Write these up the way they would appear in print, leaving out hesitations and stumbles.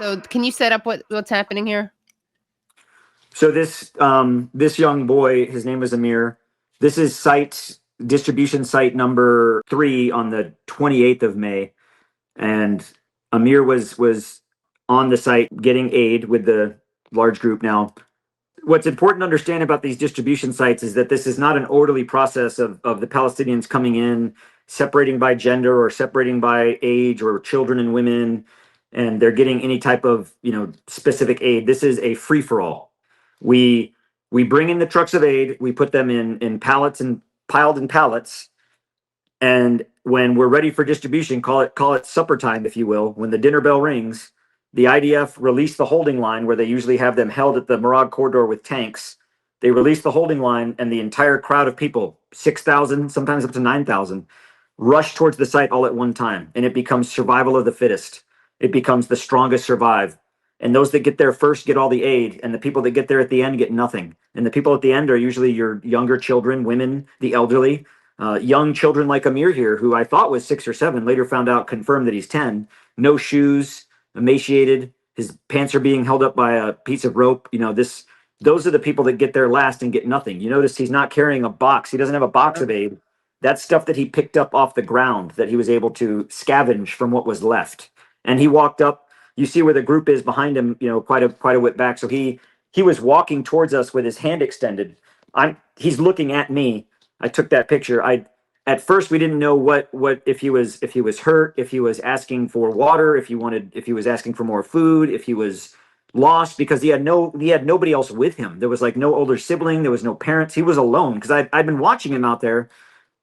So can you set up what's happening here? So this young boy, his name was Amir. This is distribution site number 3 on the 28th of May. And Amir was on the site getting aid with the large group. Now, what's important to understand about these distribution sites is that this is not an orderly process of the Palestinians coming in, separating by gender or separating by age or children and women, and they're getting any type of specific aid. This is a free-for-all. We bring in the trucks of aid, we put them in pallets and piled in pallets, and when we're ready for distribution, call it supper time, if you will, when the dinner bell rings, the IDF released the holding line where they usually have them held at the Murad corridor with tanks. They released the holding line, and the entire crowd of people, 6,000, sometimes up to 9,000, rush towards the site all at one time, and it becomes survival of the fittest. It becomes the strongest survive. And those that get there first get all the aid, and the people that get there at the end get nothing. And the people at the end are usually your younger children, women, the elderly, young children like Amir here, who I thought was 6 or 7, later found out, confirmed that he's 10, no shoes, emaciated, his pants are being held up by a piece of rope. Those are the people that get there last and get nothing. You notice he's not carrying a box. He doesn't have a box of aid. That's stuff that he picked up off the ground that he was able to scavenge from what was left. And he walked up. You see where the group is behind him, quite a whip back. So he was walking towards us with his hand extended. He's looking at me. I took that picture. At first we didn't know what if he was hurt, if he was asking for water, if he was asking for more food, if he was lost, because he had nobody else with him. There was like no older sibling, there was no parents. He was alone, because I'd been watching him out there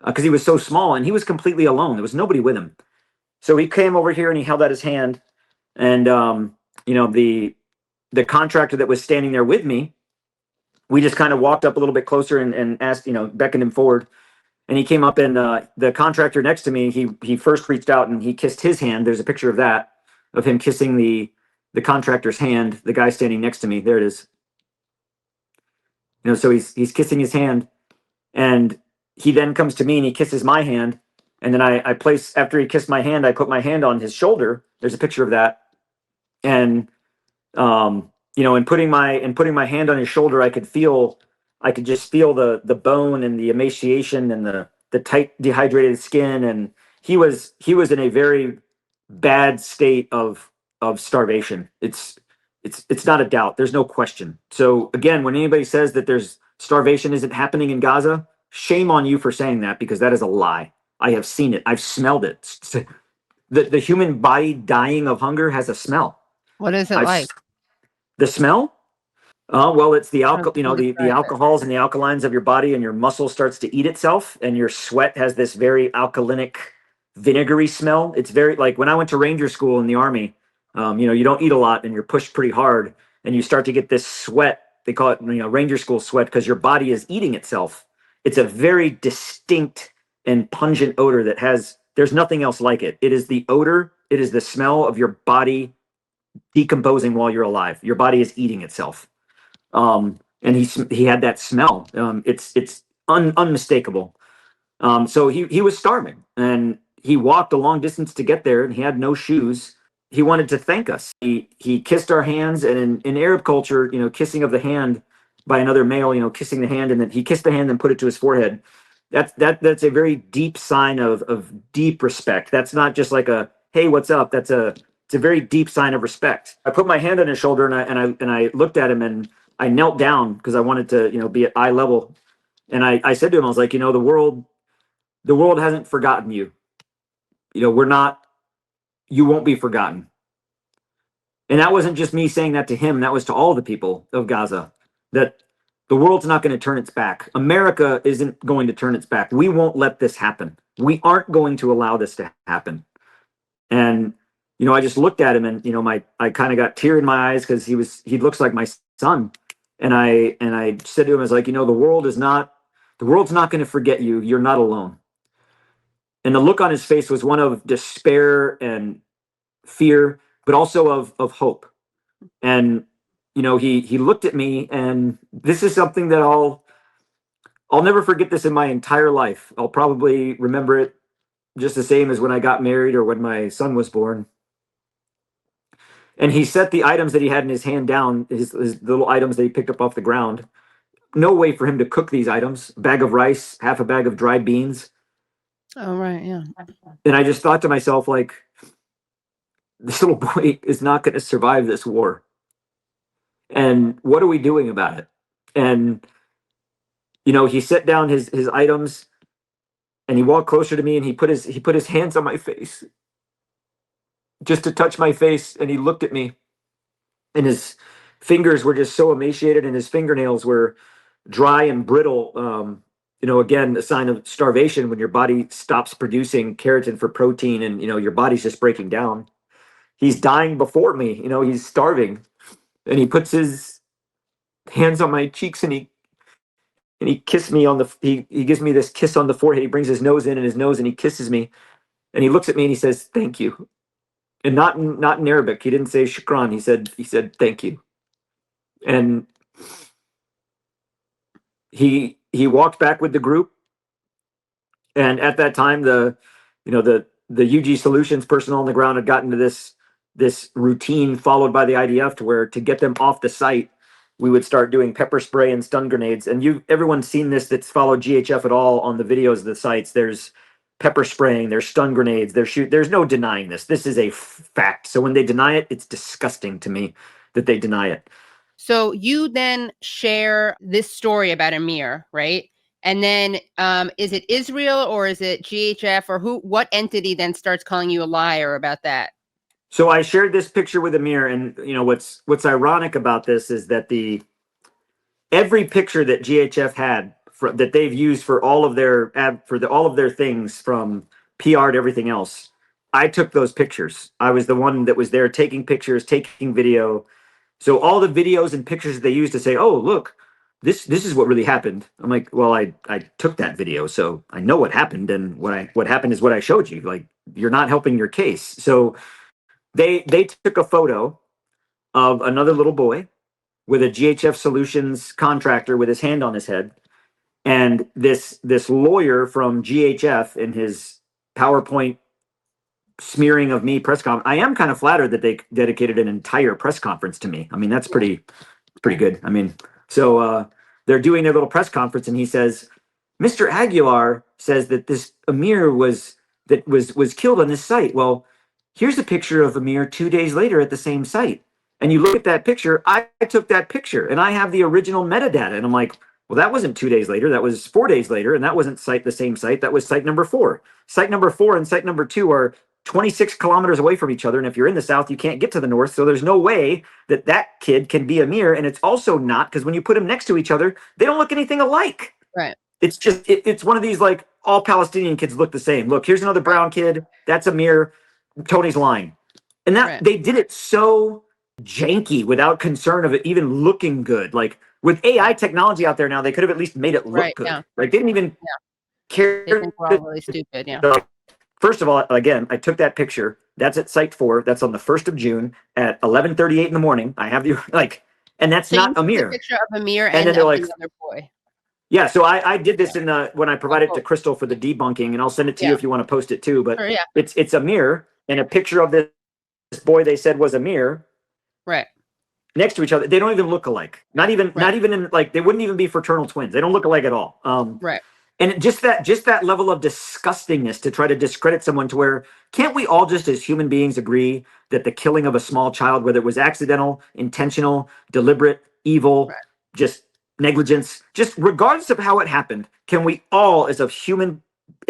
because he was so small, and he was completely alone. There was nobody with him. So he came over here and he held out his hand, and the contractor that was standing there with me, we just kind of walked up a little bit closer and asked, beckoned him forward. And he came up, and the contractor next to me, he first reached out and he kissed his hand. There's a picture of that, of him kissing the contractor's hand, the guy standing next to me. There it is. So he's kissing his hand, and he then comes to me and he kisses my hand. And then after he kissed my hand, I put my hand on his shoulder. There's a picture of that. And in putting my hand on his shoulder, I could just feel the bone and the emaciation and the tight, dehydrated skin. And he was in a very bad state of starvation. It's not a doubt. There's no question. So again, when anybody says that there's starvation isn't happening in Gaza, shame on you for saying that, because that is a lie. I have seen it. I've smelled it. The human body dying of hunger has a smell. What is it like? The smell? Well, it's the alcohols and the alkalines of your body, and your muscle starts to eat itself, and your sweat has this very alkalinic, vinegary smell. It's very, like when I went to Ranger school in the Army, you don't eat a lot and you're pushed pretty hard, and you start to get this sweat. They call it, Ranger school sweat, because your body is eating itself. It's a very distinct and pungent odor there's nothing else like it. It is the odor. It is the smell of your body decomposing while you're alive. Your body is eating itself. And he had that smell. It's unmistakable. So he was starving, and he walked a long distance to get there, and he had no shoes. He wanted to thank us. He kissed our hands, and in Arab culture, kissing of the hand by another male, kissing the hand, and then he kissed the hand and put it to his forehead. That's a very deep sign of deep respect. That's not just like a, hey, what's up? It's a very deep sign of respect. I put my hand on his shoulder, and I looked at him, and I knelt down because I wanted to, be at eye level. And I said to him, I was like, the world hasn't forgotten you. You won't be forgotten. And that wasn't just me saying that to him. That was to all the people of Gaza, that the world's not going to turn its back. America isn't going to turn its back. We won't let this happen. We aren't going to allow this to happen. And, I just looked at him, and, I kind of got tear in my eyes, because he looks like my son. And I said to him, I was like, the world's not going to forget you. You're not alone. And the look on his face was one of despair and fear, but also of hope. And, he looked at me, and this is something that I'll never forget this in my entire life. I'll probably remember it just the same as when I got married or when my son was born. And he set the items that he had in his hand down, his little items that he picked up off the ground. No way for him to cook these items. Bag of rice, half a bag of dried beans. Oh, right. Yeah. And I just thought to myself, like, this little boy is not going to survive this war. And what are we doing about it? And, he set down his items and he walked closer to me and he put his hands on my face just to touch my face. And he looked at me and his fingers were just so emaciated and his fingernails were dry and brittle. Again, a sign of starvation when your body stops producing keratin for protein and, your body's just breaking down. He's dying before me, he's starving. And he puts his hands on my cheeks and he kissed me he gives me this kiss on the forehead. He brings his nose in and he kisses me and he looks at me and he says, "Thank you." And not in Arabic. He didn't say shukran. He said, "Thank you." And he walked back with the group. And at that time, the UG Solutions personnel on the ground had gotten to this routine followed by the IDF to get them off the site, we would start doing pepper spray and stun grenades. And everyone's seen this that's followed GHF at all on the videos of the sites. There's pepper spraying, there's stun grenades, there's no denying this. This is a fact. So when they deny it, it's disgusting to me that they deny it. So you then share this story about Amir, right? And then is it Israel or is it GHF or what entity then starts calling you a liar about that? So I shared this picture with Amir, and what's ironic about this is that every picture that GHF had that they've used for all of their all of their things from PR to everything else, I took those pictures. I was the one that was there taking pictures, taking video. So all the videos and pictures that they used to say, "Oh, look, this is what really happened." I'm like, well, I took that video, so I know what happened, and what happened is what I showed you. Like, you're not helping your case. So they took a photo of another little boy with a GHF Solutions contractor with his hand on his head, and this lawyer from GHF in his PowerPoint smearing of me press conference. I am kind of flattered that they dedicated an entire press conference to me. I mean, that's pretty good. I mean, so they're doing their little press conference, and he says, "Mr. Aguilar says that this Amir was killed on this site." Well, here's a picture of Amir 2 days later at the same site. And you look at that picture, I took that picture and I have the original metadata. And I'm like, well, that wasn't 2 days later. That was 4 days later. And that wasn't the same site. That was site number 4. Site number 4 and site number 2 are 26 kilometers away from each other. And if you're in the south, you can't get to the north. So there's no way that kid can be Amir. And it's also not, because when you put them next to each other, they don't look anything alike. Right. It's just, it's one of these, like, all Palestinian kids look the same. Look, here's another brown kid. That's Amir. Tony's lying. And they did it so janky without concern of it even looking good. Like, with AI technology out there now, they could have at least made it look good. Yeah. Like, they didn't even care. They think we're all really stupid. Yeah. First of all, again, I took that picture. That's at Site 4. That's on the 1st of June at 11:38 in the morning. I have and that's so not Amir. The picture of Amir and then like, another boy. Yeah, so I did this in when I provided it to Crystal for the debunking, and I'll send it to you if you want to post it too. But it's Amir and a picture of this boy they said was Amir. Right. Next to each other. They don't even look alike. Not even in, like, they wouldn't even be fraternal twins. They don't look alike at all. Right. And just that level of disgustingness to try to discredit someone, to where, can't we all just as human beings agree that the killing of a small child, whether it was accidental, intentional, deliberate, evil, just negligence, just regardless of how it happened, can we all as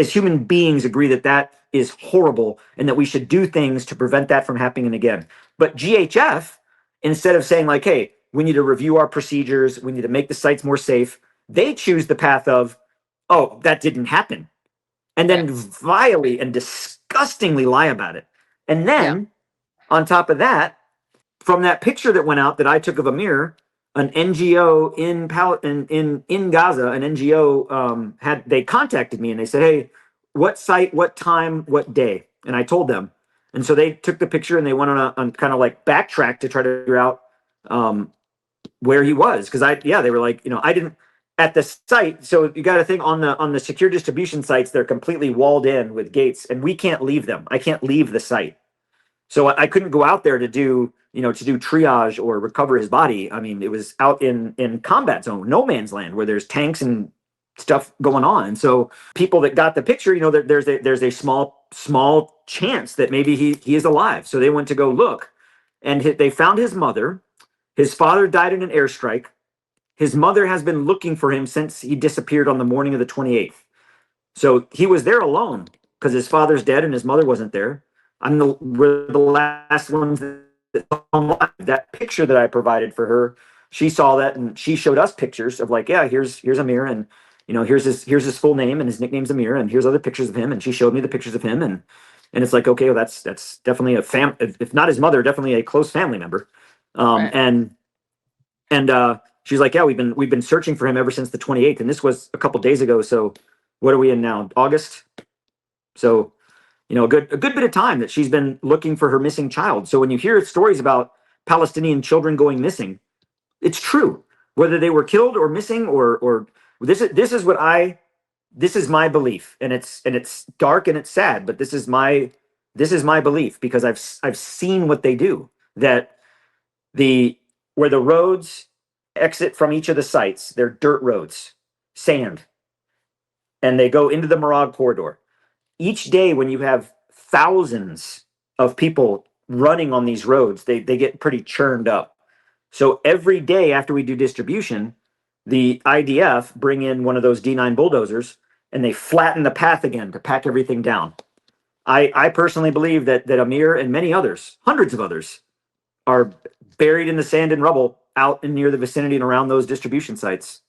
human beings agree that is horrible and that we should do things to prevent that from happening again? But GHF, instead of saying, like, hey, we need to review our procedures, we need to make the sites more safe, they choose the path of, oh, that didn't happen. And then vilely and disgustingly lie about it. And then, on top of that, from that picture that went out that I took of Amir, an NGO in Gaza, an NGO, they contacted me and they said, hey, what site, what time, what day? And I told them. And so they took the picture and they went on kind of like backtrack to try to figure out where he was. Because they were like, I didn't, at the site. So you got to think, on the secure distribution sites, they're completely walled in with gates, and we can't leave them. I can't leave the site. So I couldn't go out there to do to do triage or recover his body. I mean, it was out in combat zone, no man's land, where there's tanks and stuff going on. And so people that got the picture, there's a small chance that maybe he is alive. So they went to go look, and they found his mother. His father died in an airstrike. His mother has been looking for him since he disappeared on the morning of the 28th. So he was there alone because his father's dead and his mother wasn't there. We're the last ones that saw him live. That picture that I provided for her, she saw that and she showed us pictures of like, yeah, here's Amir, and here's his full name, and his nickname's Amir, and here's other pictures of him, and she showed me the pictures of him, and it's like, okay, well, that's definitely if not his mother, definitely a close family member. Right. And she's like, yeah, we've been searching for him ever since the 28th, and this was a couple days ago. So what are we in now? August. So a good bit of time that she's been looking for her missing child. So when you hear stories about Palestinian children going missing, it's true, whether they were killed or missing or this is my belief, and it's dark and it's sad, but this is my belief because I've seen what they do, that where the roads exit from each of the sites, they're dirt roads, sand, and they go into the Marag corridor. Each day when you have thousands of people running on these roads, they get pretty churned up. So every day after we do distribution, the IDF bring in one of those D9 bulldozers and they flatten the path again to pack everything down. I personally believe that Amir and many others, hundreds of others, are buried in the sand and rubble out and near the vicinity and around those distribution sites.